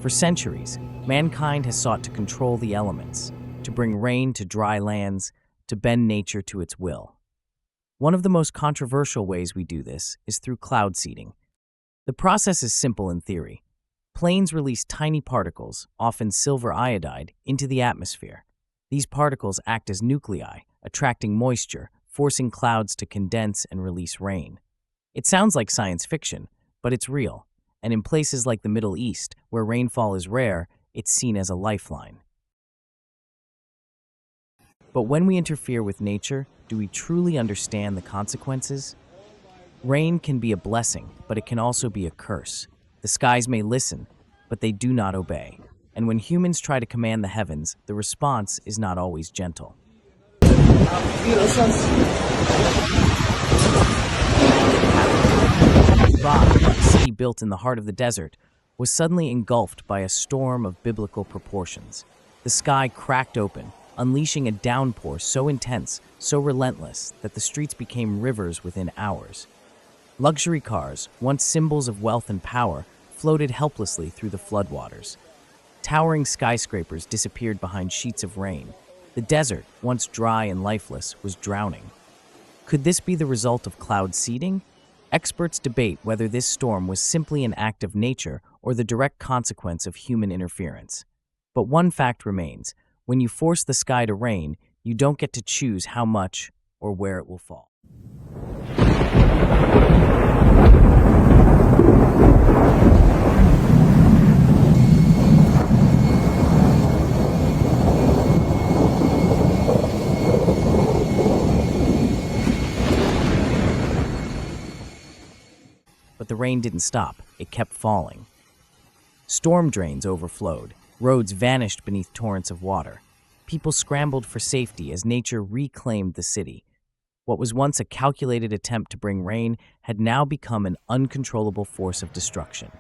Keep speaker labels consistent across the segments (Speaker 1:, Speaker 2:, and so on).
Speaker 1: For centuries, mankind has sought to control the elements, to bring rain to dry lands, to bend nature to its will. One of the most controversial ways we do this is through cloud seeding. The process is simple in theory. Planes release tiny particles, often silver iodide, into the atmosphere. These particles act as nuclei, attracting moisture, forcing clouds to condense and release rain. It sounds like science fiction, but it's real. And in places like the Middle East, where rainfall is rare, it's seen as a lifeline. But when we interfere with nature, do we truly understand the consequences? Rain can be a blessing, but it can also be a curse. The skies may listen, but they do not obey. And when humans try to command the heavens, the response is not always gentle. Dubai, a city built in the heart of the desert, was suddenly engulfed by a storm of biblical proportions. The sky cracked open, unleashing a downpour so intense, so relentless, that the streets became rivers within hours. Luxury cars, once symbols of wealth and power, floated helplessly through the floodwaters. Towering skyscrapers disappeared behind sheets of rain. The desert, once dry and lifeless, was drowning. Could this be the result of cloud seeding? Experts debate whether this storm was simply an act of nature or the direct consequence of human interference. But one fact remains: when you force the sky to rain, you don't get to choose how much or where it will fall. But the rain didn't stop. It kept falling. Storm drains overflowed. Roads vanished beneath torrents of water. People scrambled for safety as nature reclaimed the city. What was once a calculated attempt to bring rain had now become an uncontrollable force of destruction.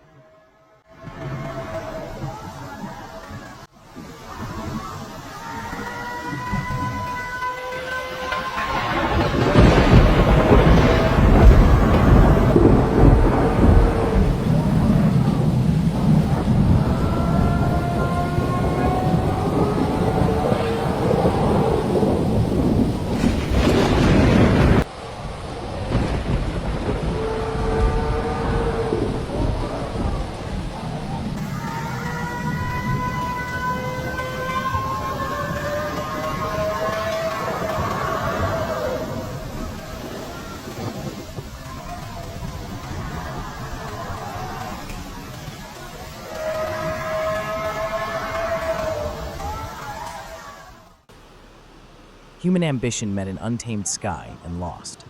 Speaker 1: Human ambition met an untamed sky and lost.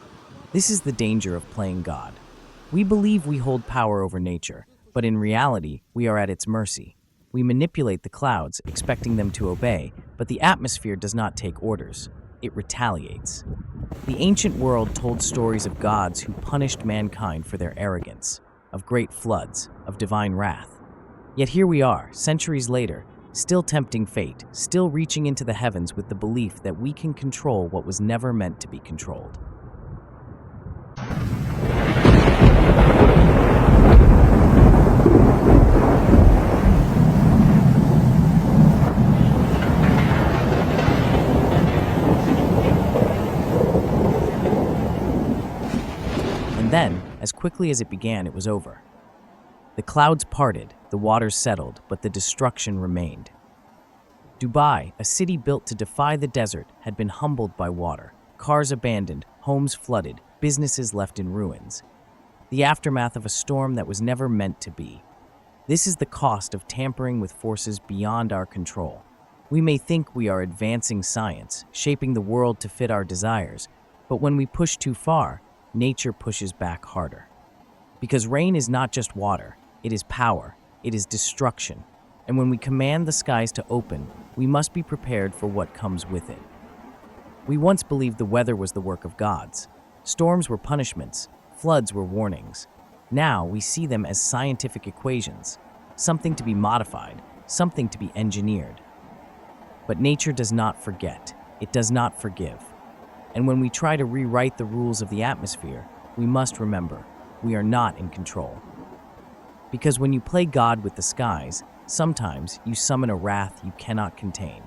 Speaker 1: This is the danger of playing God. We believe we hold power over nature, but in reality, we are at its mercy. We manipulate the clouds, expecting them to obey, but the atmosphere does not take orders. It retaliates. The ancient world told stories of gods who punished mankind for their arrogance, of great floods, of divine wrath. Yet here we are, centuries later, still tempting fate, still reaching into the heavens with the belief that we can control what was never meant to be controlled. And then, as quickly as it began, it was over. The clouds parted, the waters settled, but the destruction remained. Dubai, a city built to defy the desert, had been humbled by water. Cars abandoned, homes flooded, businesses left in ruins. The aftermath of a storm that was never meant to be. This is the cost of tampering with forces beyond our control. We may think we are advancing science, shaping the world to fit our desires, but when we push too far, nature pushes back harder. Because rain is not just water, it is power, it is destruction. And when we command the skies to open, we must be prepared for what comes with it. We once believed the weather was the work of gods. Storms were punishments, floods were warnings. Now we see them as scientific equations, something to be modified, something to be engineered. But nature does not forget, it does not forgive. And when we try to rewrite the rules of the atmosphere, we must remember, we are not in control. Because when you play God with the skies, Sometimes you summon a wrath you cannot contain.